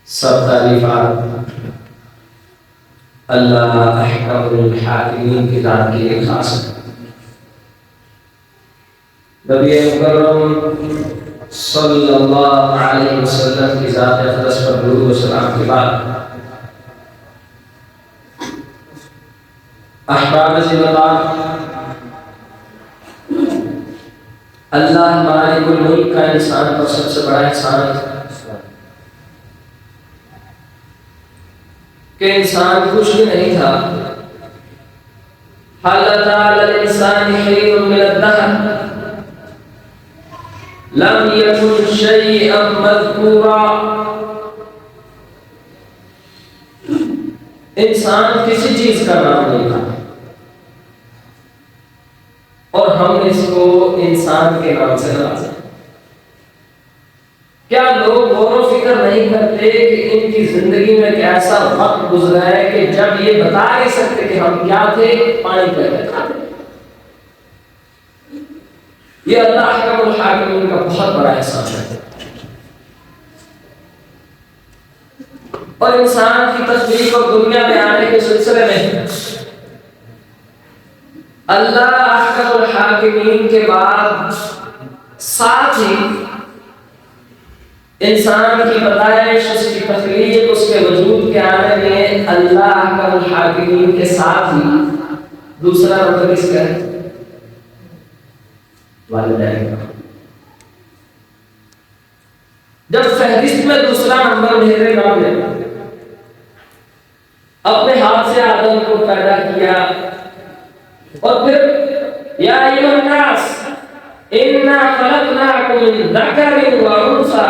سب تعریفات اللہ احکم الحاکمین کی ذات کے لیے خاص ہے۔ نبی مکرم صلی اللہ علیہ وسلم کی ذات اقدس پر درود و سلام کے بعد احباب عزیز اللہ، اللہ مالک الملک کا انسان پر سب سے بڑا احسان ہے کہ انسان کچھ بھی نہیں تھا۔ حل تعالی الانسان حین من الدهر لم يكن شيئا مذکورا، انسان کسی چیز کا نام نہیں تھا اور ہم نے اس کو انسان کے نام سے نوازا۔ کیا لوگ غور و فکر نہیں کرتے کہ ان کی زندگی میں ایک ایسا وقت گزرا ہے کہ جب یہ بتا نہیں سکتے کہ ہم کیا تھے، پانی پہ کھاتے؟ یہ اللہ احکم الحاکمین کا بہت بڑا احسان ہے۔ اور انسان کی تخلیق اور دنیا میں آنے کے سلسلے میں اللہ احکم الحاکمین کے بعد ساتھ ہی انسان کی پیدائش، اس کی تخلیق، اس کے وجود کے آنے میں اللہ احکم الحاکمین کے ساتھ ہی دوسرا نمبر اس کا ہے والدین کا۔ جب فہرست میں دوسرا نمبر میرے نام ہے، اپنے ہاتھ سے آدم کو پیدا کیا اور پھر یا ایھا الناس انا خلقناکم من ذکر و انثی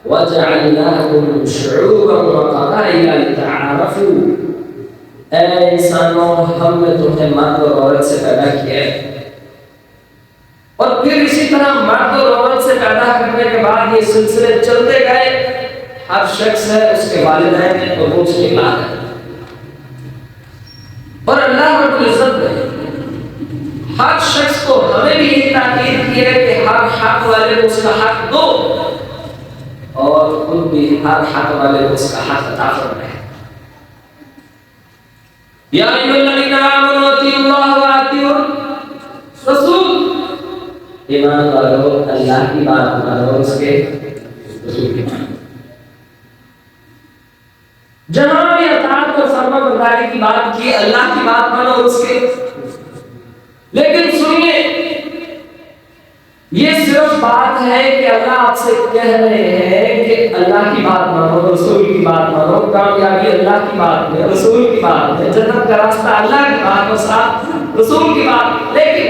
وجعلناکم شعوبا وقبائل لتعارفوا، اے انسانوں ہم نے تمہیں مرد اور عورت سے پیدا کیا ہے، اور پھر اسی طرح مرد اور عورت سے پیدا کرنے کے بعد یہ سلسلے چلتے گئے۔ ہر شخص ہے، اس کے والدین ہیں اور وہ اس کے بعد ہے، اور اللہ رب العزت نے ہر شخص کو ہمیں بھی یہ تاکید کی ہے کہ ہر حق والے کو اس کا حق دو اور خود بھی ہر حق والے کو اس کا حق عطا فرمائے۔ یا ایھا الذین آمنوا اطیعوا اللہ واطیعوا الرسول، ایمان والو اللہ کی بات مانو، اس کے رسول کی بات۔ جہاں بھی اطاعت اور فرما برداری کی بات کی، اللہ کی بات مانو اور اس کے، لیکن سنیے یہ صرف بات ہے کہ اللہ آپ سے کہہ رہے ہیں کہ اللہ کی بات مانو، رسول کی بات مانو، کامیابی اللہ کی بات میں، رسول کی بات میں، جنت کا راستہ اللہ کی بات اور ساتھ رسول کی بات، لیکن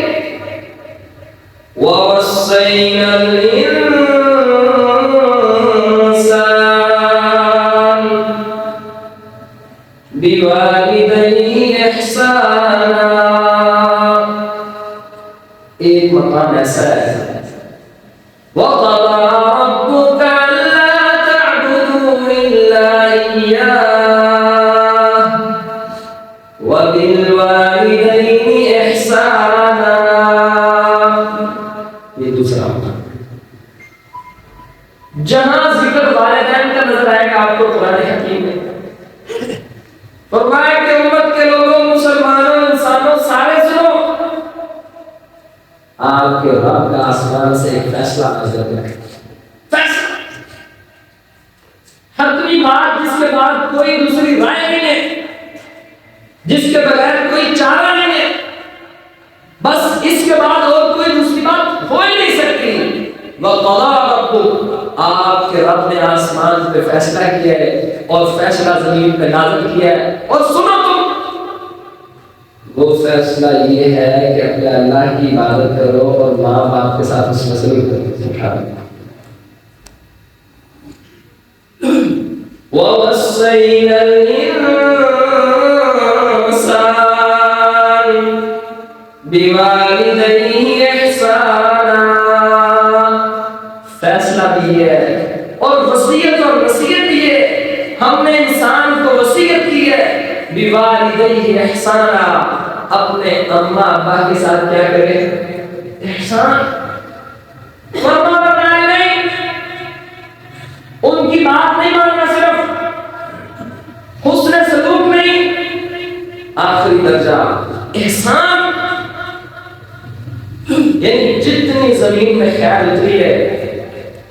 وَوَصَّيْنَا الْإِنسَانَ بِوَالِدَيْهِ إِحْسَانًا، ایک مقام ایسا ہے وَقَضَىٰ رَبُّكَ أَلَّا تَعْبُدُوا إِلَّا إِيَّاهُ وَبِالْوَالِدَيْنِ إِحْسَانًا، یہ دوسرا مقام جہاں ذکر والدین کا نظر آئے گا آپ کو قرآن حکیم میں فرمایا کہ امت کے لوگوں، مسلمانوں، انسانوں سارے سنو، آپ کے رب کا آسمان سے ایک فیصلہ نازل ہے، فیصلہ، حتمی بات جس کے بعد کوئی دوسری رائے نہیں ہے، جس کے بغیر کوئی چارہ نہیں ہے، بس اس کے بعد اور کوئی دوسری بات ہو ہی نہیں سکتی۔ وَقَضَىٰ رَبُّكَ، آپ کے رب نے آسمان پہ فیصلہ کیا ہے اور فیصلہ زمین پہ نازل کیا ہے، اور سنو تم، وہ فیصلہ یہ ہے کہ اپنے اللہ کی عبادت کرو اور ماں باپ کے ساتھ اس میں سلوک کرو۔ وَوَصَّيْنَا الْإِنسَانَ بِوَالِدَيْهِ إِحْسَانًا، فیصلہ بھی ہے اور وصیت، اور وصیت بھی ہے، ہم نے انسان کو وصیت کی ہے بِوَالِدَيْهِ إِحْسَانًا، اپنے اماں ابا کے ساتھ کیا کرے؟ احسان، فرما برداری نہیں، ان کی بات نہیں ماننا، صرف آخری درجہ احسان، یعنی جتنی زمین میں خیر اتری ہے،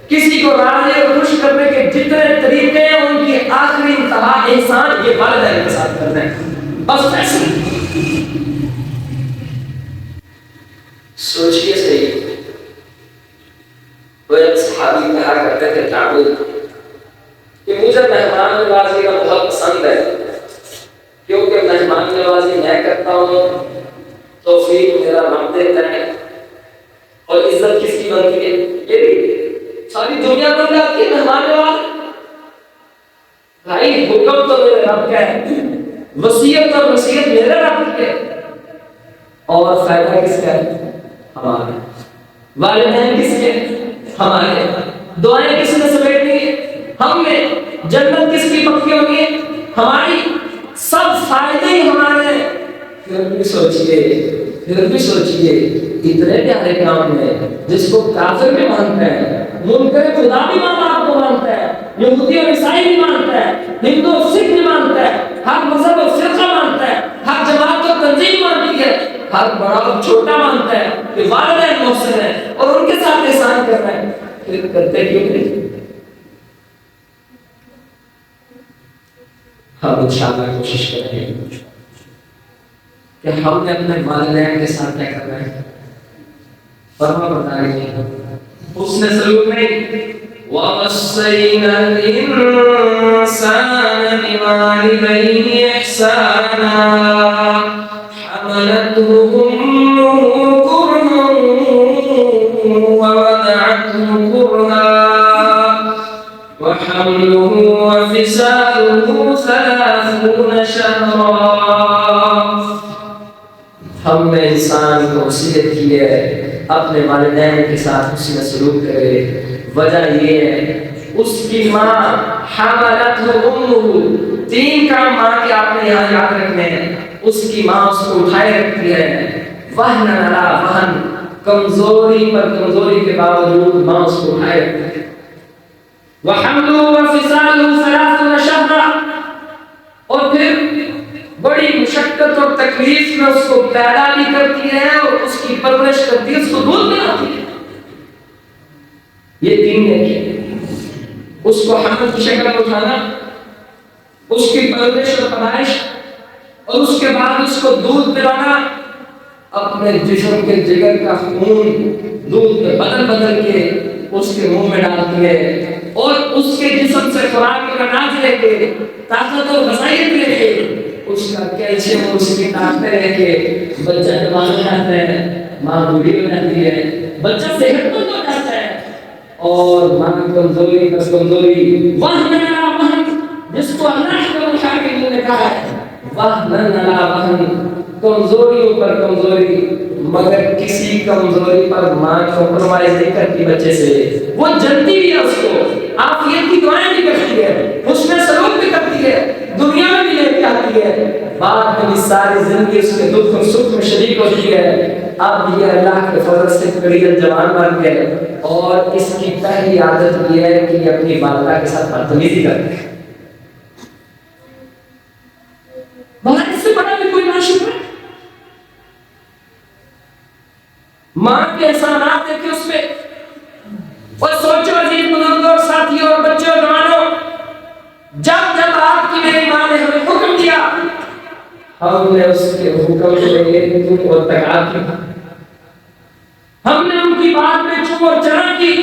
کسی کو راضی اور خوش کرنے کے جتنے طریقے ہیں، ان کی آخری انتہا احسان یہ والدین کے ساتھ کرنا ہے، بس ایسے۔ سوچئے صحیح، وہ ایک صحابی کہا کرتے تھے تعبد کہ مجھے مہمان نوازی کا بہت پسند ہے، کیونکہ مہمان نوازی میں کرتا ہوں، توفیق میرا رب دیتا ہے، اور عزت کس کی بنتی ہے؟ یہ بھی ساری دنیا بن جاتی ہے مہمان نواز۔ بھائی حکم تو میرے رب کا ہے، وصیت اور نصیحت میرے رب کی ہے، اور فائدہ کس کا ہے؟ ہمارا۔ والدین کس کے؟ ہمارے۔ دعائیں کس نے سمیٹنی ہے؟ ہم نے۔ جنت کس کی پکی ہونی ہے؟ ہماری۔ سب فائدے ہی ہمارے۔ پھر بھی سوچئے اتنے پیارے کام میں جس کو کافر بھی مانتا ہے، منکر خدا بھی ماں باپ کو مانتا ہے، یہودی اور عیسائی بھی مانتا ہے، ہندو اور سکھ بھی مانتا ہے، ہر مذہب اور فرقہ مانتا ہے، ہر جماعت اور تنظیم مانتی ہے، ہر بڑا اور چھوٹا مانتا ہے کہ والدین محسن ہیں اور ان کے ساتھ احسان کر رہے ہیں، پھر کرتے کیوں نہیں؟ ہم انشاءاللہ کوشش کریں گے کہ ہم نے اپنے والدین کے ساتھ کیا کرنا ہے، فرما برداری ہے، حسن سلوک نہیں۔ وَوَصَّيْنَا الْإِنسَانَ بِوَالِدَيْهِ إِحْسَانًا حَمَلَتْهُ أُمُّهُ كُرْهًا وَوَضَعَتْهُ كُرْهًا وَحَمْلُهُ وَفِصَالُهُ 30 شَهْرًا۔ ہم نے انسان کو وصیت کی ہے اپنے والدین کے ساتھ حسن سلوک کرے۔ وجہ یہ ہے اس کی ماں حملتہ امہ، 3 کام ماں کے آپ نے یہاں یاد رکھنے ہیں۔ اس کی ماں اس کو اٹھائے رکھتی ہے، وہن علی وہن، کمزوری پر کمزوری کے باوجود ماں اس کو اٹھائے رکھتی ہے۔ وحملہ وفصالہ 30 شہرا، اور پھر بڑی مشقت اور تکلیف میں اس کو پیدا بھی کرتی ہے اور اس کی پرورش کرتی ہے، اس کو دودھ پلاتی ہے۔ یہ 3 نیکی، اس کو حمل کی شکل میں اٹھانا، اس کی پرورش اور پرورش، اور اس کے بعد اس کو دودھ پلانا، اپنے جسم کے جگر کا خون دودھ میں بدل کے اس کے منہ میں ڈالتی ہے، اور اس کے جسم سے خوراک کا اناج لے کے، طاقت اور غذائیت لے کے، اس کا کیلشیم اور اس کی طاقتیں لے کے بچہ جوان ہو جاتا ہے، ماں بوڑھی ہو جاتی ہے، بچہ صحت مند ہو جاتا ہے، اور ماں کمزوری پر کمزوری، وہن علی وہن، جس کو اللہ کے مشاہدین نے کہا ہے وہن علی وہن، کمزوریوں پر کمزوری، مگر کسی کمزوری پر ماں کمپرومائز نہیں کرتی بچے سے، وہ جلتی بھی ہے، اس کو عافیت کی دعائیں بھی کرتی ہے، حسن سلوک بھی کرتی ہے، دنیا میں بھی لے کے آتی ہے، بعد میں ساری زندگی اس کے دکھ اور سکھ میں شریک ہوتی ہے۔ اب یہ اللہ کے فضل سے قریب جوان بن گئے، اور اس کی پہلی عادت یہ ہے کہ یہ اپنی والدہ کے ساتھ بدتمیزی کرتے ہیں۔ مگر اس سے بڑا بھی کوئی ناشکر ہے؟ ماں کے احسانات دیکھیں اس پہ، اور سوچو عزیز بزرگوں اور ساتھیوں اور بچوں اور جوانوں، جب آپ کی میری ماں نے ہمیں حکم دیا، ہم نے اس کے حکم کو اتقاء کی، ہم نے ان کی بات میں چپ اور چنا کی،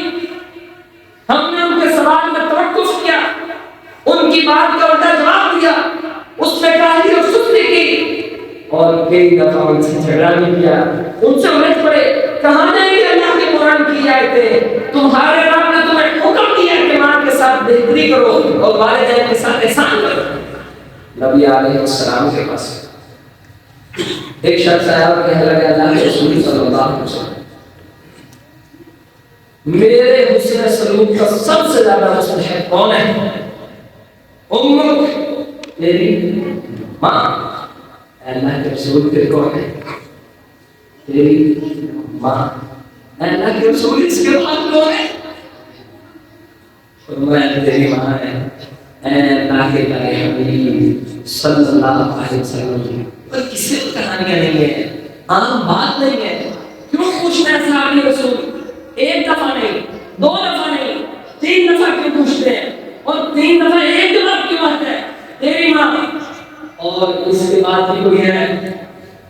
ہم نے ان کے سوال میں توقف کیا، ان کی بات کا الٹا جواب دیا، اس میں کاہلی اور سستی کی، اور کئی دفعہ ان سے جھگڑا بھی کیا، ان سے الجھ پڑے، کہاں جائیں گے اللہ کے قرآن کی آیتیں، تمہارے رب نے تمہیں حکم دیا کہ ماں کے ساتھ بہتری کرو اور والدین کے ساتھ احسان کرو۔ نبی علیہ السلام کے پاس ایک شخص آیا اور کہنے لگا اللہ کے رسول صلی اللہ علیہ وسلم، میرے حسن سلوک کا سب سے زیادہ مستحق کون ہے؟ امک، میری ماں۔ اللہ کے رسول پھر کون ہے؟ تیری ماں۔ اللہ کے رسول اس کے بعد کون ہے؟ فرمایا تیری ماں ہے۔ اے اللہ کے پیارے حبیب صلی اللہ علیہ وسلم، کوئی کسی کو کہانیاں نہیں ہے، عام بات نہیں ہے. کیوں پوچھتے ہیں صحابی رسول؟ ایک دفعہ نہیں، دو دفعہ نہیں، 3 دفعہ کیوں پوچھتے ہیں؟ اور 3 دفعہ ایک جواب کیوں آتا ہے؟ تیری ماں، اور اس کے بعد بھی کوئی ہے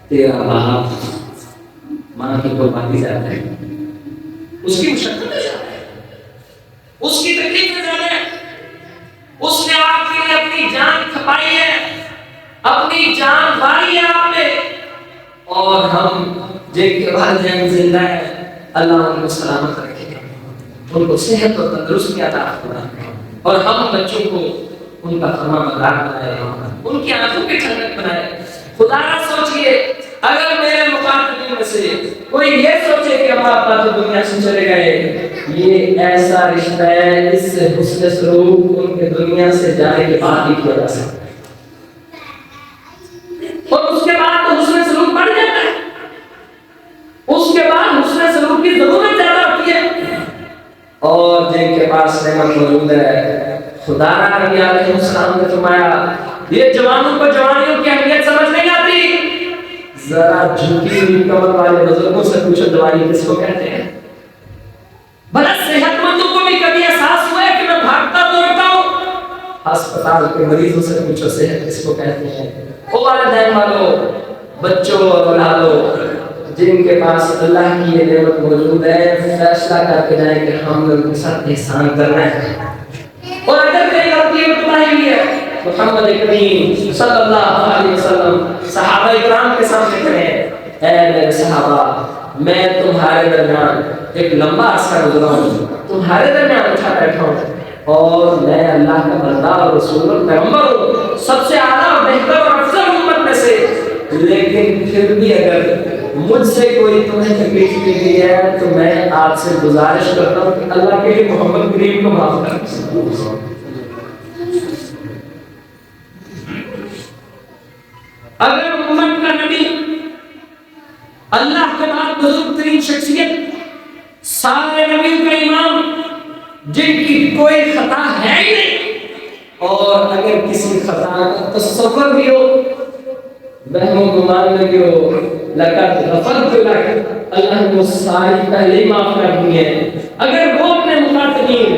تیرا باپ. ماں کی قربانی زیادہ ہے، اس کی مشقت زیادہ ہے، اس کی تکلیف زیادہ ہے. اس نے آپ کے لیے اپنی جان کھپائی ہے، اپنی جان ماری ہے آپ نے. اور ہم جن کے والدین زندہ ہیں، اللہ ان کو سلامت رکھے، ان کو صحت اور تندرستی عطا فرمائے، اور ہم بچوں کو ان کا فرما بردار بنائے، ان کی آنکھوں کی ٹھنڈک بنائے. خدا نہ سوچئے اگر میرے مخاطبین میں سے کوئی یہ سوچے کہ ہمارا ابا تو دنیا سے چلے گئے، یہ ایسا رشتہ ہے، اس سے حسن سلوک ان کے دنیا سے جانے کے بعد ہی کیا جا سکتا ہے. اور اس کے بعد تو حسن سلوک بڑھ جاتا ہے، اس کے بعد حسن سلوک کی ضرورت زیادہ ہوتی ہے. اور جن کے پاس نعمت موجود ہے، خدا نبی علیہ السلام نے فرمایا یہ جوانوں کو جوانیوں کی اہمیت سمجھ نہیں آتی. ذرا جھکی ہوئی کمر والے بزرگوں سے پوچھو جوانی کس کو کہتے ہیں. بھلا صحت مندوں کو بھی کبھی احساس ہوا ہے کہ میں بھاگتا دوڑتا ہوں؟ ہسپتال کے مریضوں سے پوچھو صحت کس کو کہتے ہیں. او والدین والو، بچوں اور اولادوں، جن کے پاس اللہ کی یہ نعمت موجود ہے، فیصلہ کر کے جائیں کہ ہم نے ان کے ساتھ احسان کرنا ہے. اور اگر کوئی غلطی بتائی ہوئی ہے، محمد کریم صلی اللہ علیہ وسلم صحابہ اکرام کے سامنے کھڑے ہیں، اے میرے صحابہ، میں تمہارے درمیان ایک لمبا عرصہ گزرا ہوں، تمہارے درمیان اٹھا بیٹھا ہوں، اور میں اللہ کا بندہ اور رسول اور پیغمبر ہوں، سب سے اعلیٰ اور بہتر اور افضل امت میں سے. لیکن پھر بھی اگر مجھ سے کوئی تمہیں تکلیف کی گئی ہے تو میں آپ سے گزارش کرتا ہوں کہ اللہ کے لیے محمد کریم کو معاف کر. اگر امت کا نبی، اللہ کے بعد بزرگ ترین شخصیت، سارے نبیوں کا امام، جن کی کوئی خطا ہے ہی نہیں، اور اگر کسی خطا کا تصور بھی ہو، وہم و گمان میں بھی ہو، لقد غفرت لک، اللہ نے وہ ساری پہلے ہی معاف کر دی ہے. اگر وہ اپنے مخاطبین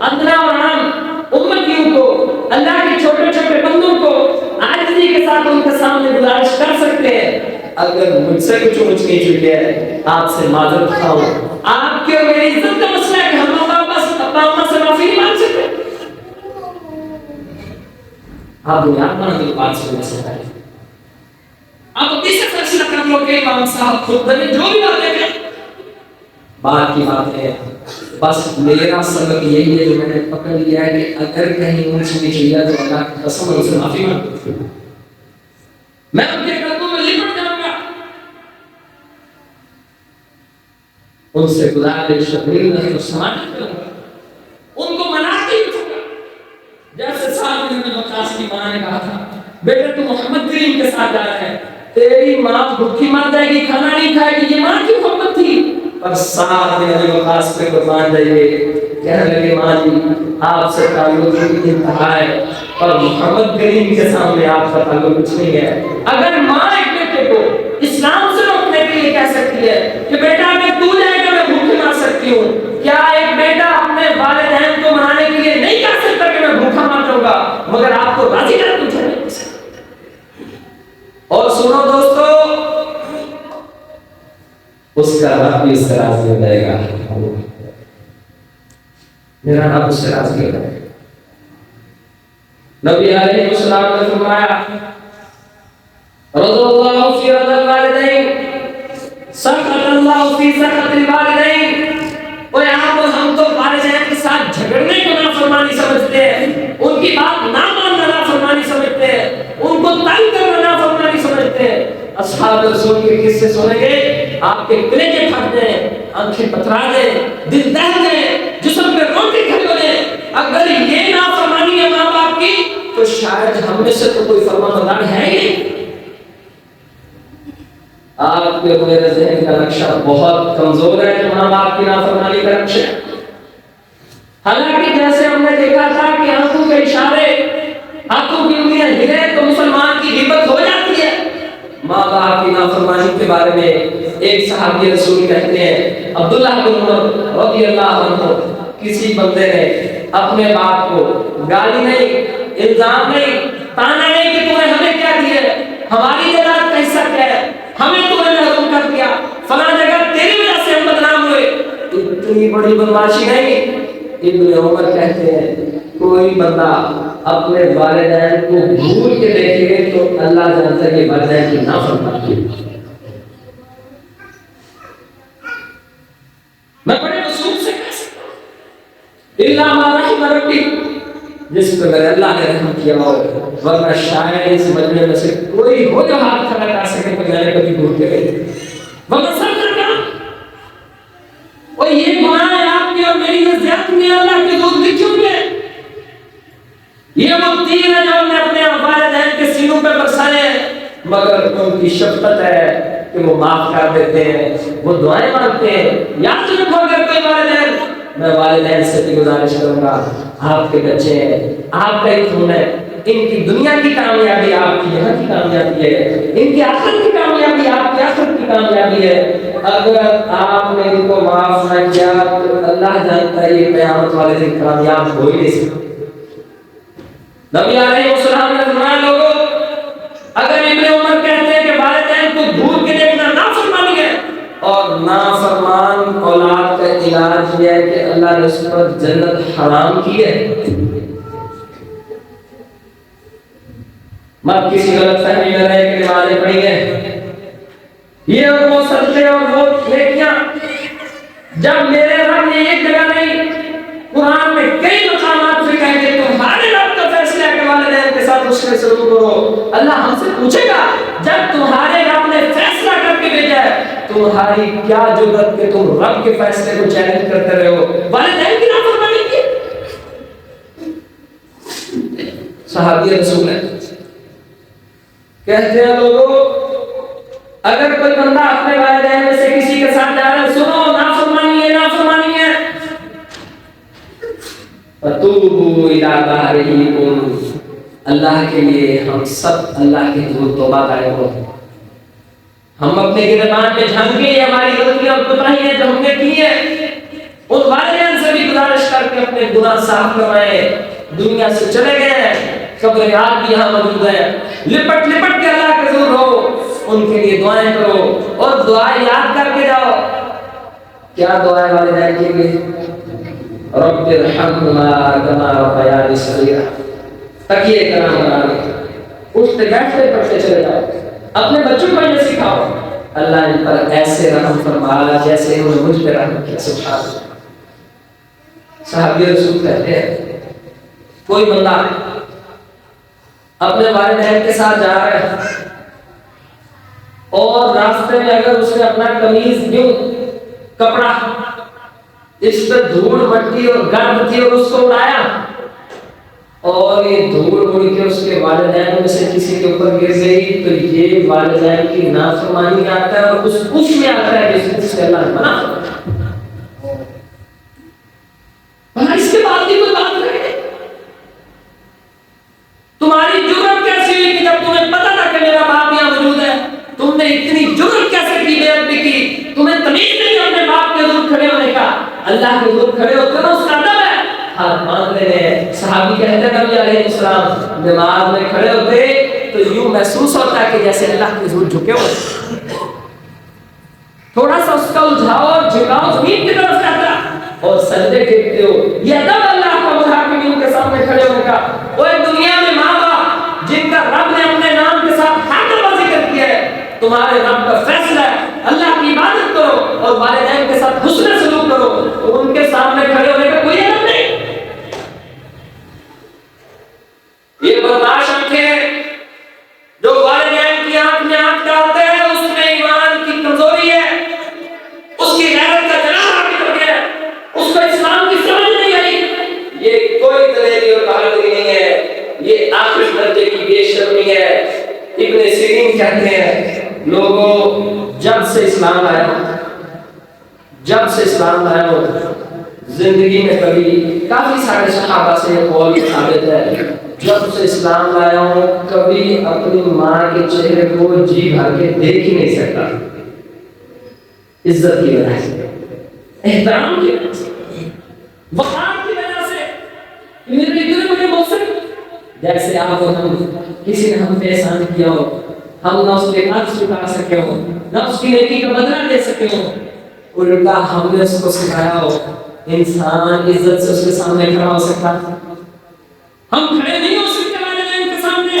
ادنا اور عام امتیوں کو، اللہ کے چھوٹے چھوٹے بندوں کو عاجزی کے ساتھ ان کے سامنے گزارش کر سکتے ہیں، اگر مجھ سے کچھ اونچ نیچ ہوئی ہے آپ سے معذرت خواہ ہوں. آپ کے اور میری عزت کا مسئلہ ہے کہ ہم ابا اماں سے معافی نہیں مانگ سکتے. آپ بنیاد بنا دو بات سے مسئلہ ہے، آپ اپنی سے فیصلہ کر لو کہ امام صاحب خود بنے جو بھی باتیں ہیں، بات کی بات ہے. بس میرا سبق یہی ہے جو میں نے پکڑ لیا ہے کہ اگر کہیں اونچ نیچ ہوئی ہے تو اللہ کی قسم ان سے معافی مانگو، میں ان کے قدموں میں لپٹ جاؤں گا، ان سے گزارش نہیں سماجت کروں گا، ان کو مناتے ہی اٹھوں گا. جیسے سعد بن وقاص کی ماں نے کہا تھا بیٹا تو محمد کریم کے ساتھ جا رہا ہے، تیری ماں بھوکی مر جائے گی، کھانا نہیں کھائے گی، یہ ماں کی محبت تھی. پر سعد بن وقاص پہ قربان جائیے، کہنے لگے ماں جی آپ سے تعلق کی انتہا ہے، اور محمد کریم کے سامنے آپ کا تعلق کچھ نہیں ہے. اگر ماں ایک بیٹے کو اسلام سے روکنے کے لیے کہہ سکتی ہے کہ بیٹا اگر تو جائے گا میں بھوکے مار سکتی ہوں، کیا ایک بیٹا اپنے والدین کو منانے کے لیے نہیں کہہ سکتا کہ میں بھوکا مار جاؤں گا مگر آپ کو راضی کر دوں؟ اور سنو دوستو، اس کا رب بھی اس سے راضی ہو جائے گا، میرا رب اس سے راضی ہو جائے گا. نبی علیہ السلام نے فرمایا رضی اللہ فی رضا الوالدین سخط اللہ فی سخط الوالدین. اور یہاں پر ہم تو والدین کے ساتھ جھگڑنے کو نافرمانی سمجھتے ہیں، ان کی بات نہ ماننا نافرمانی سمجھتے ہیں، ان کو تنگ کرنا نافرمانی سمجھتے ہیں. اصحاب رسول کے قصے سنیں گے آپ کے کلیجے پھٹ جائیں، آنکھیں پتھرا جائیں، دل دہل جائیں، جسم پہ روٹی کھڑی ہو جائیں. اگر یہ نافرمانی ہے ماں باپ کی تو شاید ہم میں سے تو کوئی فرمانبردار ہے ہی نہیں. آپ کے میرے ذہن کا نقشہ بہت کمزور ہے جو ماں باپ کی نافرمانی کا نقشہ. حالانکہ جیسے ہم نے دیکھا تھا کہ آنکھوں کے اشارے، ہاتھوں کی انگلیاں ہلے تو مسلمان کی غیبت ہو جاتی ہے، کے بارے میں ایک صحابی رسول کہتے ہیں عبداللہ بن عمر رضی اللہ عنہ، کسی بندے نے اپنے باپ کو گالی نہیں، الزام نہیں، تانا نہیں کہ تو نے ہمیں کیا دیا ہے، ہماری جائیداد کا حصہ کیا ہے، ہمیں تو نے محروم کر دیا، فلاں جگہ تیری وجہ سے ہم بدنام ہوئے، اتنی بڑی بدمعاشی نہیں۔ ابن عمر کہتے ہیں کوئی بندہ اپنے والدین کو بھول کے دیکھے تو اللہ جانتا ہے کہ والدین کی نافرمانی ہے۔ میں بڑے اصول سے کہہ سکتا ہوں الا ما رحم ربی، جس پہ میرے اللہ نے رحم کیا ہو، ورنہ شاید اس مجمع میں سے کوئی ہو جو ہاتھ کھڑا کر سکے کہ میں نے کبھی بھول کے گئی، ورنہ سب کرنا اور یہ گناہ ہے آپ کی اور میری نزدیک میں اللہ کے دور لکھوں گے۔ یہ وہ تیر ہے جو ہم نے اپنے والدین کے سینوں پہ برسائے ہیں، مگر ان کی شفقت ہے کہ وہ معاف کر دیتے ہیں، وہ دعائیں مانگتے ہیں۔ یاد رکھو اگر کوئی والدین، میں والدین سے بھی گزارش کروں گا، آپ کے بچے ہیں، آپ کا ہی خون ہے، ان کی دنیا کی کامیابی آپ کی یہاں کی کامیابی ہے، ان کی آخرت کی کامیابی آپ کی آخرت کی کامیابی ہے۔ اگر آپ نے ان کو معاف نہ کیا تو اللہ جانتا ہے یہ قیامت والے دن کامیاب ہو ہی نہیں سکتے۔ نبی علیہ السلام نے فرمایا لوگوں اگر ابن عمر کہتے ہیں کہ والدین کو بھول کے دیکھنا نافرمانی ہے، اور نافرمان اولاد کا علاج یہ ہے کہ اللہ نے اس پر جنت حرام کی ہے، مت کسی غلط فہمی میں رہے کہ نمازیں پڑھی ہیں یہ اور وہ صدقے اور وہ نیکیاں، جب میرے رب نے ایک جگہ نہیں قرآن میں کئی مقامات سے کہہ کہ تمہارے رب کا فیصلہ ہے کہ والدین کے ساتھ حسن سلوک کرو، اللہ ہم سے پوچھے گا جب تمہارے رب نے فیصلہ کر کے بھیجا ہے تمہاری کیا جرأت کہ تم رب کے فیصلے کو چیلنج کرتے رہے ہو، والدین کی نافرمانی کی۔ صحابی رسول ہے کہتے ہیں لوگوں اگر کوئی بندہ اپنے والدین میں سے کسی کے ساتھ جا رہا ہے، سنو نافرمانی ہے، نافرمانی ہے، فتوبوا الی بارئکم، اللہ کے لیے ہم سب اللہ کے حضور توبہ کریں گے، ہم اپنے گریبان میں جھانکیں یہ ہماری غلطیاں اور کوتاہیاں جو ہم نے کی ہیں، ان والدین سے بھی گزارش کر کے اپنے گناہ صاف کروائیں، دنیا سے چلے گئے ہیں، قبر یاد بھی یہاں موجود ہے، لپٹ لپٹ کے اللہ کے حضور رہو، ان کے لیے دعائیں کرو اور دعائیں یاد کر کے جاؤ۔ کیا دعائیں والدین کے لیے؟ رب ارحمہما کما ربیانی صغیرا، تکیے کا نام بنا لیں، اٹھتے بیٹھتے پڑھتے چلے جاؤ، اپنے بچوں کو یہ سکھاؤ اللہ ان پر ایسے رحم فرمایا جیسے انہوں نے مجھ پہ رحم کیا۔ سبحان اللہ۔ صحابی رسول کہتے ہیں کوئی بندہ اپنے والدین کے ساتھ جا رہا ہے اور راستے میں اگر اس نے اپنا قمیض یوں کپڑا اس پہ دھوڑ مٹی اور گرد تھی اور اس کو اڑایا اور یہ دھوڑ اڑ کے اس کے والدین میں سے کسی کے اوپر گر گئی تو یہ والدین کی نافرمانی میں آتا ہے اور اس میں آتا ہے جس سے اللہ نے منع فرمایا۔ اس کے بعد بھی کوئی بات نہیں، تمہاری جرأت کیسی ہوئی کہ جب تمہیں پتہ تھا کہ میرا باپ یہاں موجود ہے تم نے اتنی جرأت کیسے کی، بے ادبی کی، تمہیں تمیز نہیں اپنے باپ کے حضور کھڑے ہونے کا، اللہ کے حضور کھڑے ہوتے نا اس کا ادب ہے، ہاتھ باندھ لینے۔ صحابی کہتے ہیں نبی علیہ السلام نماز میں کھڑے ہوتے تو یوں محسوس ہوتا ہے کہ جیسے اللہ کے حضور جھکے ہوئے، تھوڑا سا اس کا الجھاؤ اور جھکاؤ زمین کی طرف جاتا اور سجدے ٹیکتے ہو، یہ ادب اللہ کا متحکمین کے سامنے کھڑے ہونے کا۔ وہ دنیا میں ماں باپ جن کا رب نے اپنے نام کے ساتھ حاکم کا ذکر کیا ہے، تمہارے رب کا فیصلہ ہے اللہ کی عبادت کرو اور والدین کے ساتھ حسن سلوک کرو، تو ان کے سامنے کھڑے ہونے کا کوئی ادب نہیں۔ یہ برداشت رکھیں جو والدین کی آنکھ میں آنکھ ڈالتے ہیں اس میں ایمان کی کمزوری ہے، اس کی غیرت کا جنازہ نکل گیا، اس کو اسلام کی سمجھ نہیں آئی، یہ کوئی دلیری اور بہادری نہیں ہے، یہ آخری درجے کی بے شرمی ہے۔ ابن سیرین کہتے ہیں لوگوں جب سے اسلام آیا ہو زندگی میں کبھی، کافی سارے صحابہ سے یہ قول ثابت ہے، جب سے اسلام لایا ہوں کبھی اپنی ماں کے چہرے کو جی بھر کے دیکھ ہی نہیں سکتا، عزت کی وجہ سے، احترام کی وجہ سے، وقار کی وجہ سے، میرے اتنے بڑے موسم جیسے آپ اور ہم، کسی نے ہم پہ احسان کیا ہو، ہم نہ اس کے قرض چکا سکے ہو، نہ اس کی نیکی کا بدلہ دے سکے ہو، الٹا ہم نے اس کو سکھایا ہو انسان عزت سے اس کے سامنے کھڑا ہو سکتا، ہم کھڑے نہیں ہو سکتے والدین کے سامنے،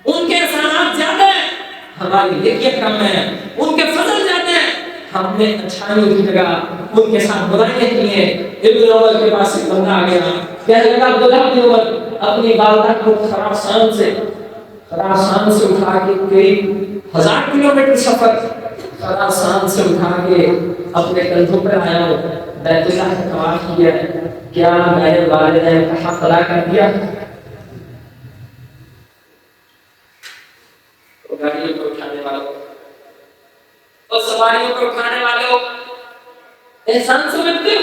ان کے احسانات زیادہ ہیں، ہماری نیکیاں کم ہیں، ان کے فضل زیادہ ہیں، ہم نے اچھائیوں کی جگہ ان کے ساتھ برائیاں کی ہیں۔ ابن عمر کے پاس ایک بندہ آ گیا، کہنے لگا عبداللہ بن عمر اپنی والدہ کو خراسان سے اٹھا کے قریب 1000 کلومیٹر سفر خراسان سے اٹھا کے اپنے کندھوں پر آیا ہوں، بیت اللہ کا طواف کیا، کیا میں والدین کا حق ادا کر دیا؟ گاڑیوں کو اٹھانے والوں اور سواریوں کو اٹھانے والوں احسان سمجھتے ہو؟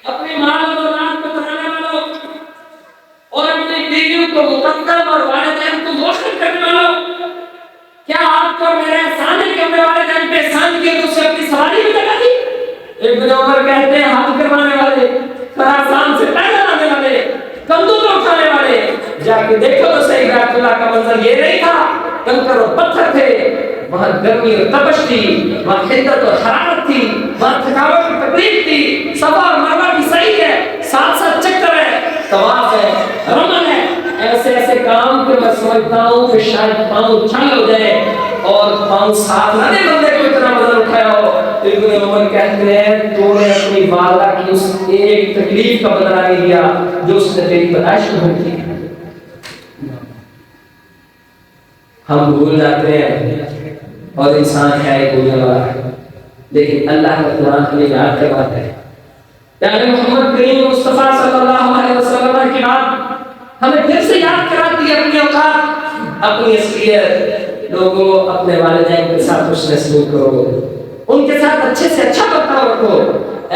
اپنے مال اور اولاد کو بنانے والوں اور اپنی بیویوں کو مقدم اور والدین کو مؤخر کرنے والوں، کیا آپ کو میرے احسان ہے کہ اپنے والدین پہ احسان کیا تو اسے اپنی سواری بھی لگا دی؟ ابن عمر کہتے ہیں حج کروانے والے، خراسان سے پیدل آنے والے، کندھوں پر اٹھانے والے، جا کے دیکھو تو صحیح بیت اللہ کا منظر یہ نہیں تھا، کنکر اور پتھر تھے، وہاں گرمی اور تپش تھی، وہاں حدت اور حرارت تھی، وہاں تھکاوٹ اور تکلیف تھی، صفا اور مروہ بھی صحیح ہے، ساتھ ساتھ چکر ہے، طواف ہے، رمل ہے، ایسے ایسے کام کہ میں سمجھتا ہوں کہ شاید پاؤں چھل ہو جائے اور پاؤں ساتھ نہ دے بندے کو اتنا وزن اٹھایا ہو۔ ابن عمر کہتے ہیں تو نے اپنی والدہ کی اس ایک تکلیف کا بدلہ نہیں دیا جو اس نے تیری پیدائش میں ہوئی تھی۔ ہم بھول جاتے ہیں اور انسان ہے بھولنے والا، لیکن اللہ کا قرآن ہمیں یاد کرواتا ہے۔ پیارے محمد کریم مصطفیٰ صلی اللہ علیہ وسلم کی بات ہمیں پھر سے یاد کراتی ہے اپنی اوقات، اپنی اصلیت۔ لوگوں اپنے والدین کے ساتھ حسن سلوک کرو، ان کے ساتھ اچھے سے اچھا برتاؤ رکھو،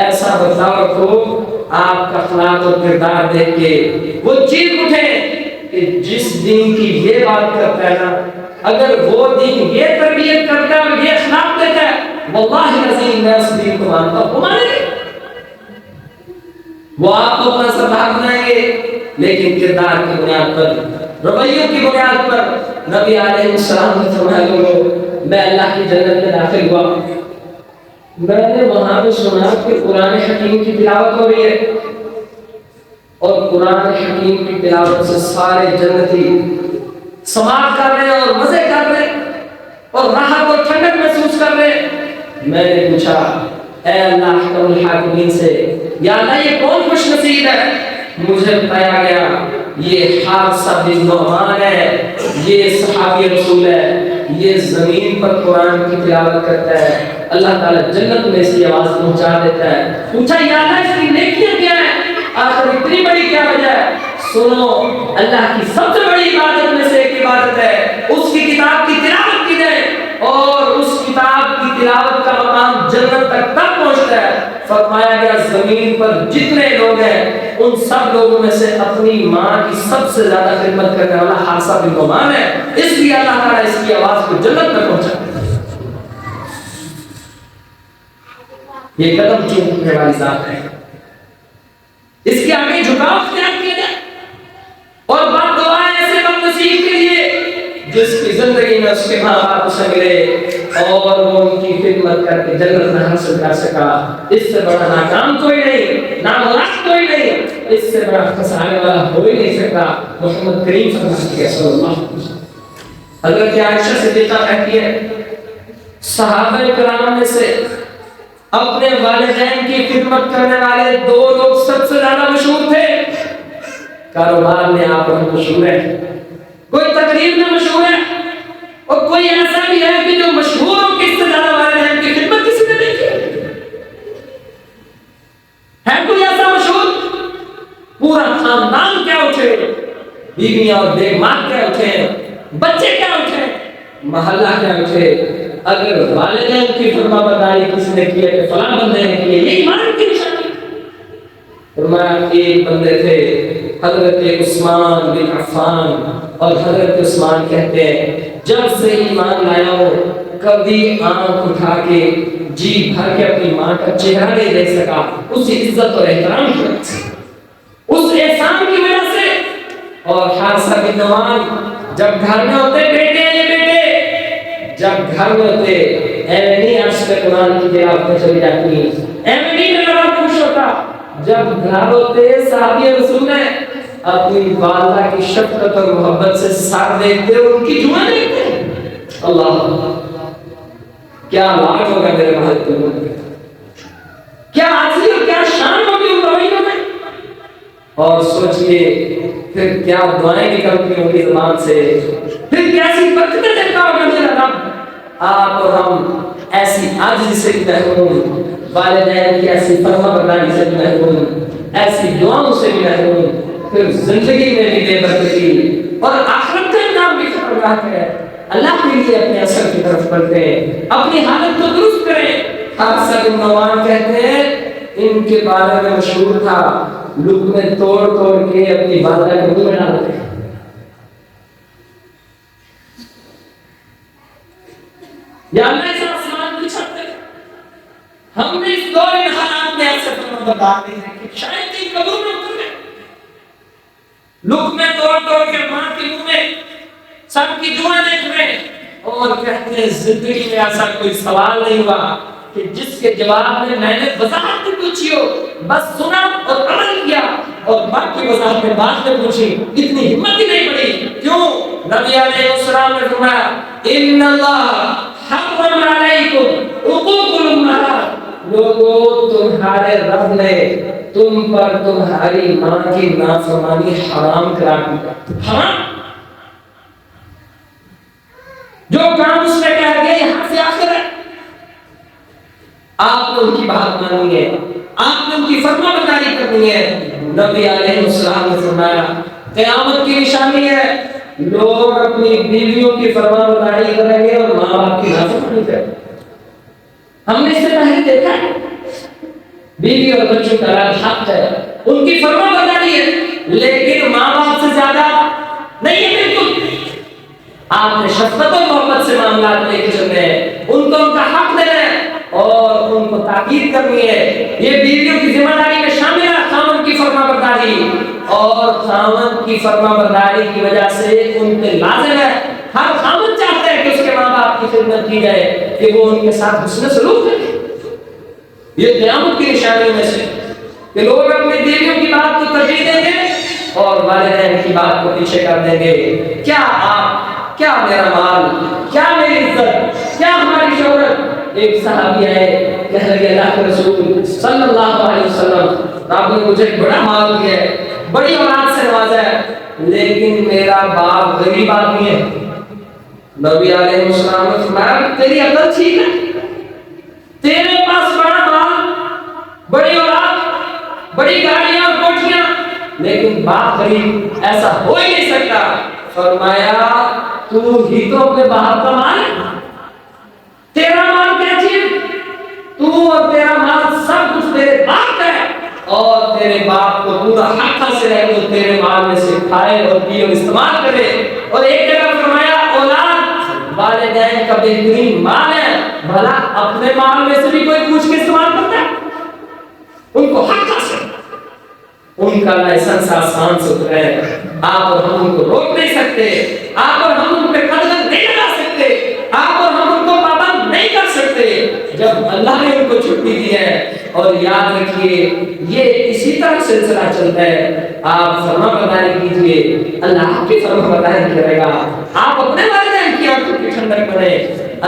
ایسا برتاؤ رکھو آپ کا اخلاق اور کردار دیکھ کے وہ چیخ اٹھے کہ جس دین کی یہ بات کرتا ہے نا، اگر وہ دین یہ تربیت کرتا ہے اور یہ اخلاق دیتا ہے، واللہ العظیم میں اس دین کو مانتا ہوں، وہ مانیں گے، وہ آپ کو اپنا سردار بنائیں گے، لیکن کردار کی بنیاد پر، رویوں کی بنیاد پر۔ نبی علیہ السلام نے فرمایا لوگوں میں اللہ کی جنت میں داخل ہوا، میں نے وہاں پہ سنا کہ قرآن حکیم کی تلاوت ہو رہی ہے، اور قرآن حکیم کی تلاوت سے سارے جنتی سماعت کر رہے اور مزے کر رہے اور راحت اور ٹھنڈک محسوس کر رہے۔ میں نے پوچھا اے اللہ حکم الحاکمین سے، یا اللہ یہ کون خوش نصیب ہے؟ مجھے بتایا گیا یہ حارثہ بن نعمان ہے، یہ صحابی رسول ہے، یہ زمین پر قرآن کی تلاوت کرتا ہے، اللہ تعالیٰ جنت میں اس کی آواز پہنچا دیتا ہے۔ پوچھا یا اللہ اس کی نیکیاں کیا ہیں؟ آخر اتنی بڑی کیا وجہ ہے؟ سنو، اللہ کی سب سے بڑی عبادت میں سے ایک عبادت ہے اس کی کتاب کی تلاوت کی جائے، اور اس کتاب کی تلاوت کا مقام جنت تک تب پہنچتا ہے۔ فرمایا گیا زمین پر جتنے لوگ ہیں ان سب لوگوں میں سے اپنی ماں کی سب سے زیادہ خدمت کرنے والا حارثہ بن نعمان ہے، اس لیے اللہ تعالیٰ اس کی آواز کو جنت میں پہنچا۔ یہ قدم چومنے والی ذات ہے، اس کے آگے جھکاؤ اختیار کیا جائے، اور بات دعا ہے ایسے بد نصیب کے لیے جس کی زندگی میں اس کے ماں باپ سے ملے اور وہ ان کی خدمت کر کے جنت میں حاصل کر سکا۔ اس سے بڑا ناکام کوئی نہیں، نامراد کوئی نہیں، اس سے بڑا خسارے والا ہو ہی نہیں سکتا۔ محمد کریم صلی اللہ علیہ وسلم حضرت عائشہ صدیقہ کہتی ہے صحابہ کرام میں سے اپنے والدین کی خدمت کرنے والے دو لوگ سب سے زیادہ مشہور تھے۔ کاروبار میں آپ مشہور ہیں، کوئی تقریر میں مشہور ہے، اور کوئی ایسا بھی ہے کہ جو مشہور ہو کہ اس سے زیادہ والدین کی خدمت کسی نے نہیں کی ہے؟ کوئی ایسا مشہور؟ پورا خاندان کیا اٹھے، بیویاں اور بیگمات کیا اٹھے، بچے کیا اٹھے، محلہ کیا اٹھے، اگر والدین کی فرما برداری کسی نے کی ہے کہ فلاں بندے نے کی ہے، یہ ایمان کی نشانی۔ فرمایا ایک بندے تھے حضرت عثمان بن عفان، اور حضرت عثمان کہتے ہیں جب سے ایمان لایا ہو کبھی آنکھ اٹھا کے جی بھر کے اپنی ماں کا چہرہ نہیں دیکھ سکا، اس عزت اور احترام کی وجہ سے، اس احسان کی وجہ سے۔ اور حارثہ بن نعمان جب گھر میں ہوتے بیٹے جب گھر میں ہوتے ایویں نہیں عرش پہ قرآن کی تلاوت چلی جاتی، ایویں نہیں میرا خوش ہوتا۔ جب گھر ہوتے صحابی رسول نے اپنی والدہ کی شفقت اور محبت سے ساتھ دیکھتے، ان کی دعا دیکھتے، اللہ کیا لاج ہوگا میرے بھائی کو، کیا عزیز اور کیا شان ہوگی ان رویوں میں۔ اور سوچئے پھر کیا دعائیں نکلتی ہوں گی زبان سے، پھر کیسی برکتیں دیتا ہوگا میرا رب۔ آپ اور ہم ایسی عاجزی سے محروم، والدین کی ایسی فرما برداری سے محروم، ایسی دعاؤں سے محروم، پھر زندگی میں بھی بے برکتی اور آخرت کا انعام بھی خطرناک ہے۔ اللہ کے لیے اپنے اثر کی طرف بڑھتے ہیں، اپنی حالت کو درست کریں۔ حارثہ بن نعمان کہتے ہیں ان کے بارے میں مشہور تھا، لقمے توڑ توڑ کے اپنی والدہ کے منہ میں ڈالتے ہیں۔ یا اللہ اس آسمان کی چھت پہ ہم نے اس دور حالات میں ایسے بتاتے ہیں کہ شاید تین قبول میں اتر گئے، لقمے توڑ توڑ کے ماں کے منہ میں سب کی دعا دیکھ رہے ہیں، اور کہتے ہیں زندگی میں ایسا کوئی سوال نہیں ہوا کہ جس کے جواب میں نے وضاحت پوچھی ہو، بس سنا اور عمل کیا، اور باقی وضاحت میں بعد میں پوچھی، اتنی ہمت ہی نہیں پڑی۔ کیوں؟ نبی علیہ السلام نے فرمایا ان اللہ حرم علیکم حقوق الامہات، لوگوں تمہارے رب نے تم پر تمہاری ماں کی نافرمانی حرام کرا دی۔ حرام جو کام اس نے کہہ دیا یہاں سے آخر ہے، آپ نے ان کی بات ماننی ہے، آپ نے ان کی فرما برداری کرنی ہے۔ نبی علیہ السلام نے فرمایا قیامت کی نشانی ہے لوگ اپنی بیویوں کی فرما برداری کریں گے اور ماں باپ کی نافرمانی کریں گے۔ ہم نے اس سے پہلے دیکھا ہے بیوی اور بچوں کا حق ہے، ان کی فرما برداری ہے، لیکن ماں باپ سے زیادہ نہیں ہے۔ بالکل آپ نے شفقت اور محبت سے معاملات لے کے چلنے ہیں، ان کو ان کا حق دینا ہے اور ان کو تاکید کرنی ہے۔ یہ بیویوں کی ذمہ داری میں شامل ہے خاوند کی فرما برداری، اور خاوند کی فرما برداری کی وجہ سے ان پہ لازم ہے، ہر خاوند چاہتا ہے کہ اس کے ماں باپ کی خدمت کی جائے، کہ وہ ان کے ساتھ حسن سلوک کرے۔ یہ قیامت کی نشانیوں میں سے کہ لوگ اپنی بیویوں کی بات کو ترجیح دیں گے اور والدین کی بات کو پیچھے کر دیں گے۔ کیا آپ، کیا میرا مال، کیا میری عزت، کیا ہماری شہرت۔ ایک صحابی آئے کہہ لگے اللہ کے رسول صلی اللہ علیہ وسلم آپ نے مجھے بڑا مال دیا ہے، بڑی اولاد سے نوازا ہے، لیکن میرا باپ غریب آدمی ہے۔ نبی علیہ السلام نے فرمایا تیری عقل ٹھیک ہے، تیرے پاس بڑا مال، بڑی اولاد، بڑی گاڑیاں اور کوٹھیاں، لیکن باپ غریب، ایسا ہو ہی نہیں سکتا۔ فرمایا تو ہی تو اپنے باپ کا مال ہے، تیرا مال کیا چیز، تو اور تیرا مال سب کچھ تیرے باپ کا ہے، اور تیرے باپ کو پورا حق حاصل ہے کہ تیرے مال میں سے کھائے اور پیے اور استعمال کرے۔ اور ایک جگہ فرمایا اولاد والدین کا بہترین مال ہے، بھلا اپنے مال میں سے بھی کوئی پوچھ کے استعمال کرتا ہے؟ ان کو حق حاصل، ان کا لائسنس آسان سے اترا ہے، آپ اور ہم ان کو روک نہیں سکتے، آپ اور ہم ان پہ قدغن نہیں لگا سکتے، آپ اور ہم ان کو پابند نہیں کر سکتے جب اللہ نے ان کو چھٹی دی ہے۔ اور یاد رکھیے یہ اسی طرح سلسلہ چلتا ہے، آپ فرما برداری کیجئے، اللہ آپ کی فرما برداری کرے گا، آپ اپنے والدین کی آنکھوں کی ٹھنڈک بنے،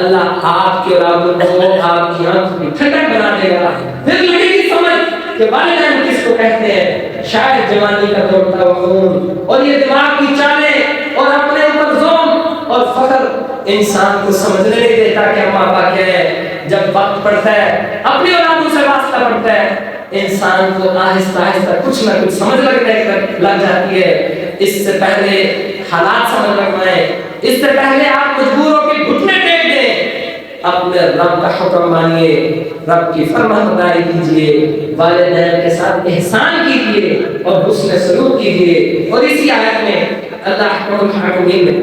اللہ آپ کی اولادوں کو آپ کی آنکھوں کی ٹھنڈک بنا دے گا۔ پھر لگے گی سمجھ کہ والدین کس کو کہتے ہیں، شاید جوانی کا دوڑتا ہوا خون اور یہ دماغ کی چالیں اور اپنے اوپر ظلم اور فخر انسان کو سمجھنے نہیں دیتا کہ ہم پاپا کیا ہے۔ جب وقت پڑتا ہے اپنی اولادوں سے واسطہ پڑتا ہے، انسان کو آہستہ آہستہ کچھ نہ کچھ سمجھ لگ جاتی ہے۔ اس سے پہلے حالات سمجھ لگوائیں، اس سے پہلے آپ مجبور ہو کے گھٹنے ٹیک دیں، اپنے رب کا حکم مانیے، رب کی فرما برداری کیجیے، والدین کے ساتھ احسان کیجیے اور حسن سلوک کیجیے۔ اور اسی آیت میں اللہ حکم الحاکمین میں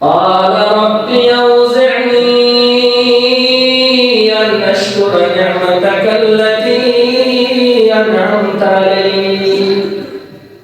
قال رب أوزعني أن أشكر نعمتك التي أنعمت علي।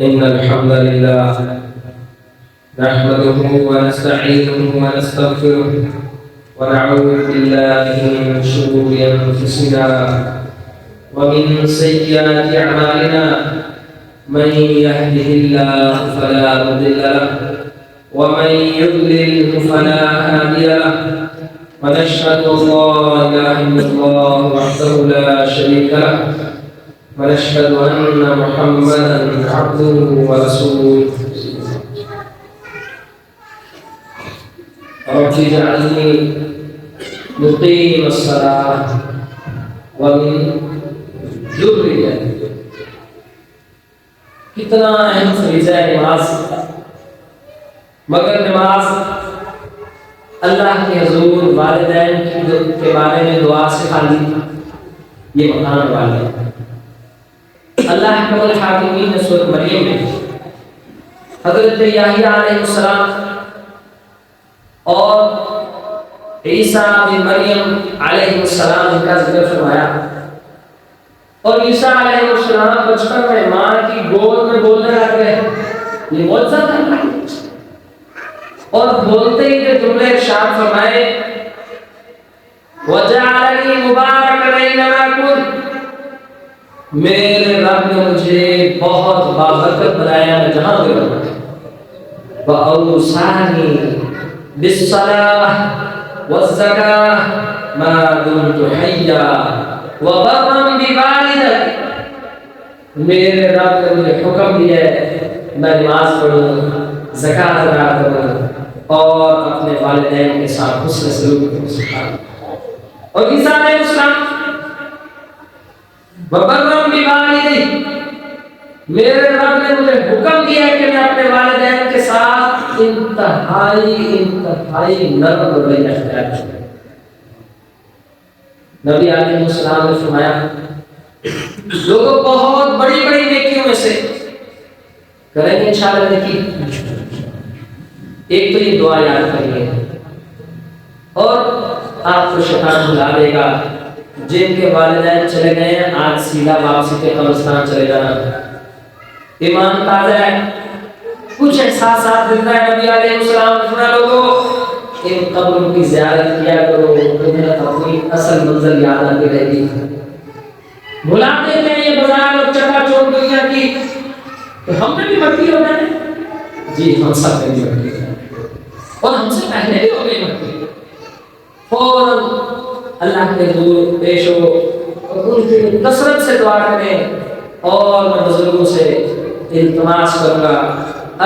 إن الحمد لله نحمده ونستعينه ونستغفره ونعوذ بالله من شرور أنفسنا ومن سيئات أعمالنا من يهده الله فلا مضل له ومن يضلل فلا هادي له ونشهد أن لا إله إلا الله وحده لا شريك له ونشهد أن محمدا عبده ورسوله رب اجعلني مقيم الصلاة ومن ذريتي. کتنا اہم فریضہ ہے نماز، مگر نماز اللہ کے حضور والدین کے بارے میں دعا سے خالی یہ مقام والا ہے. اللہ احکم الحاکمین نے سورۃ مریم میں حضرت یحییٰ علیہ السلام اور عیسیٰ بن مریم علیہ السلام کا ذکر فرمایا. اور عیسیٰ علیہ السلام بچپن میں ماں کی گود میں بولنے لگے، یہ معجزہ تھا. اور بولتے ہی کے جملے ارشاد فرمائے وَجَعَلَنِي مُبَارَكًا أَيْنَمَا كُنتُ، میرے رب نے مجھے بہت بابرکت بنایا میں جہاں بھی رہوں. وَأَوْصَانِي بِالصَّلَاةِ وَالزَّكَاةِ مَا دُمْتُ حَيًّا وَبَرًّا بِوَالِدَتِي، میرے رب نے مجھے حکم دیا ہے میں نماز پڑھوں، زکوٰۃ ادا کروں اور اپنے والدین کے ساتھ حسن سلوک کروں. اور عیسیٰ علیہ السلام وَبَرًّا بِوَالِدَتِي، میرے رب نے مجھے حکم دیا ہے کہ میں اپنے والدین کے ساتھ انتہائی نرم رویہ اختیار کروں. نبی علیہ السلام نے فرمایا لوگوں بہت بڑی بڑی نیکیوں میں سے کریں گے انشاءاللہ نیکی. ایک تو یہ دعا یاد کریے اور آپ کو شیطان بھلا دے گا. جن کے والدین چلے گئے ہیں آج سیدھا واپسی کے قبرستان چلے جانا. ایمان تازہ ہے، کچھ احساسات زندہ ہے. نبی علیہ السلام نے فرمایا لوگوں ان قبروں کی زیارت کیا کرو، تمہیں اپنی اصل منزل یاد آتی رہے گی. بھلاتے ہیں یہ بازار اور چکا چوٹ دنیا کی کہ ہم نے بھی مٹی ہو گئے. جی ہم سب نے بھی مٹی اور ہم سے پہلے بھی ہو گئی مٹی. فوراً اللہ کے حضور پیش ہو اور ان کی کثرت سے دعا کریں. اور میں بزرگوں سے التماس کروں گا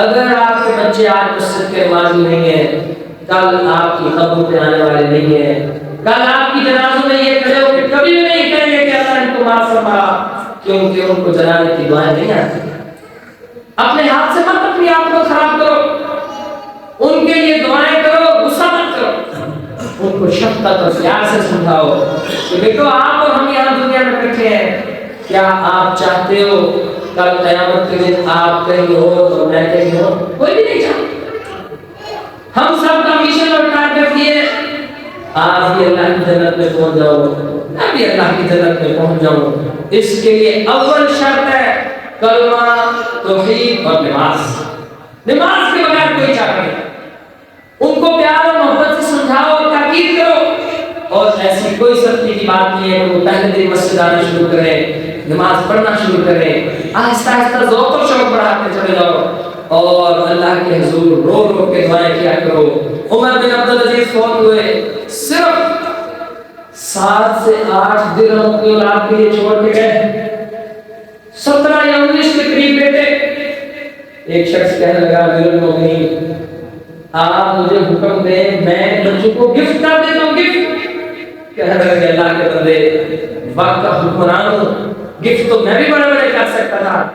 اگر آپ کے بچے آج مسجد کے نمازی نہیں ہیں، کل آپ کی قبر پہ آنے والے نہیں ہیں، کل آپ کی جنازوں میں یہ کھڑے ہو کہ کبھی بھی نہیں کہیں گے کہ اللہ ان کو معاف فرما، کیونکہ ان کو جنازے کی دعائیں نہیں آتی. اپنے ہاتھ سے مت اپنی آپ کو خراب کرو، ان کے لیے دعائیں کرو، غصہ مت کرو. ان کو شفقت اور پیار سے سمجھاؤ کہ بیٹو آپ اور ہم یہاں دنیا میں بیٹھے ہیں، کیا آپ چاہتے ہو کل قیامت کے دن آپ کہیں ہو تو میں کہیں ہو؟ کوئی بھی نہیں چاہتا. ہم سب کا مشن اور ٹارگٹ یہ آپ بھی اللہ کی جنت میں پہنچ جاؤ، میں بھی اللہ کی جنت میں پہنچ جاؤں. اس کے لیے اول شرط ہے کلمہ توحید اور نماز. نماز کے بغیر کوئی چاہتا نہیں. ان کو پیار اور محبت سے سمجھاؤ اور تاکید کرو. اور ایسی کوئی سختی کی بات نہیں ہے کہ وہ پہلے دن مسجد آنا شروع کریں، نماز پڑھنا شروع کریں. آہستہ آہستہ ذوق و شوق بڑھاتے چلے جاؤ اور اللہ کے حضور رو رو کے دعائیں کیا کرو. عمر بن عبدالعزیز فوت ہوئے، صرف 7 سے 8 درہم کی اولاد کے لیے چھوڑ کے گئے. 17 یا 19 کے قریب بیٹے. ایک شخص کہنے لگا امیر المومنین آپ مجھے حکم دیں میں بچوں کو گفٹ کر دیتا ہوں. گفٹ کہنے لگے اللہ کے بندے وقت کا حکمران ہوں، گفٹ تو میں بھی بڑے بڑے کر سکتا تھا،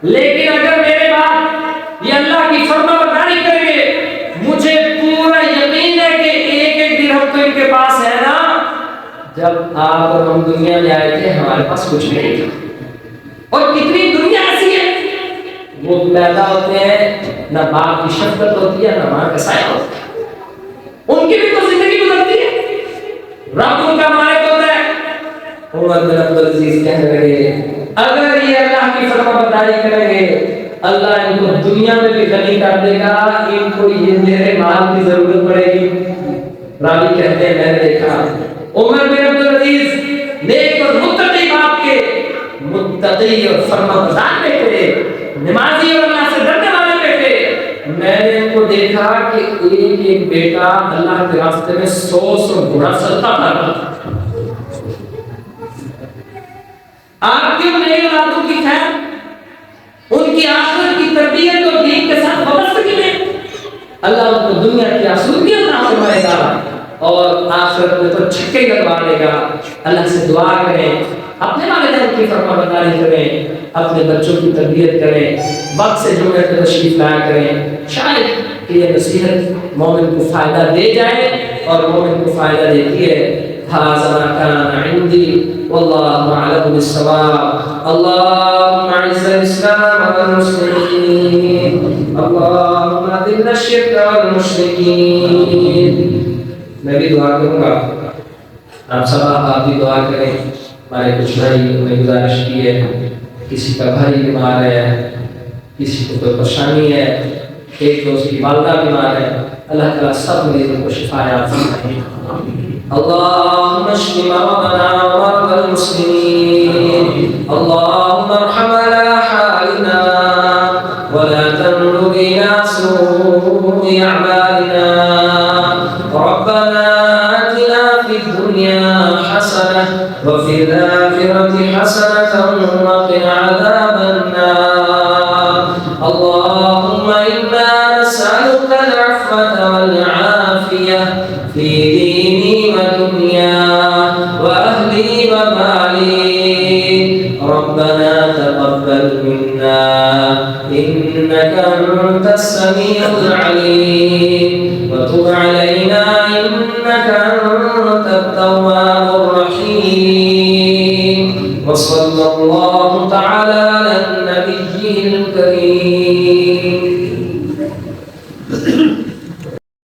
لیکن اگر میرے بعد یہ اللہ کی فرما برداری کریں گے مجھے پورا یقین ہے کہ ایک ایک درہم تو ان کے پاس ہے نا. جب آپ اور ہم دنیا میں آئے تھے ہمارے پاس کچھ بھی نہیں تھا. اور کتنی دنیا ایسی ہے وہ پیدا ہوتے ہیں نہ باپ کی شفقت ہوتی ہے نہ ماں کا سایہ ہوتا ہے. ان کی بھی تو زندگی گزرتی ہے، رب ان کا مالک ہوتا ہے. عمر بن عبدالعزیز کہنے لگے اگر یہ اللہ کی فرما برداری کریں گے اللہ ان کو دنیا میں بھی غنی کر دے گا، ان کو یہ میرے مال کی ضرورت پڑے گی۔ راوی کہتے ہیں میں نے دیکھا عمر بن عبدالعزیز نیک اور متقی باپ کے، متقی اور فرمانبردار بیٹے، نمازی اور اللہ سے ڈرنے والے بیٹے، میں نے ان کو دیکھا کہ ایک ایک بیٹا اللہ کے راستے میں 100 گھوڑا صدقہ کر رہا تھا۔ آپ کیوں نہیں اولادوں کی خیر، ان کی آخرت کی تربیت اور دین کے ساتھ وابستگی میں اللہ ان کو دنیا کی آسودگی عطا فرمائے گا اور آخرت میں تو چھکے لگوا دے گا۔ اللہ سے دعا کریں، اپنے والدین کی فرمانبرداری کریں، اپنے بچوں کی تربیت کریں، وقت سے جمعے پہ تشریف لایا کریں، شاید کہ یہ نصیحت مومن کو فائدہ دے جائے اور مومن کو فائدہ دیتی ہے۔ هذا ما كان عندي والله أعلم بالصواب۔ اللهم أعز الإسلام والمسلمين، اللهم أذل الشرك والمشركين۔ میں بھی دعا کروں گا، آپ سب آپ بھی دعا کریں۔ ہمارے کچھ بھائی نے گزارش کی ہے، کسی کا بھائی بیمار ہے، کسی کو کوئی پریشانی ہے، ایک دوست کی والدہ بیمار ہے، اللہ تعالیٰ سب مریضوں کو شفا عطا فرمائے۔ اللهم اشف مرضنا ومرضى المسلمين، اللهم ارحم على حالنا ولا تمر بنا سوء أعمالنا، ربنا آتنا في الدنيا حسنة وفي الآخرة حسنة وقنا عذاب النار، اللهم إنا نسألك العفو والعافية في ديني ودنيا وأهلي ومالي، ربنا تقبل منا إنك أنت السميع العليم وتب علينا إنك أنت التواب الرحيم، وصلى الله تعالى على النبي الكريم۔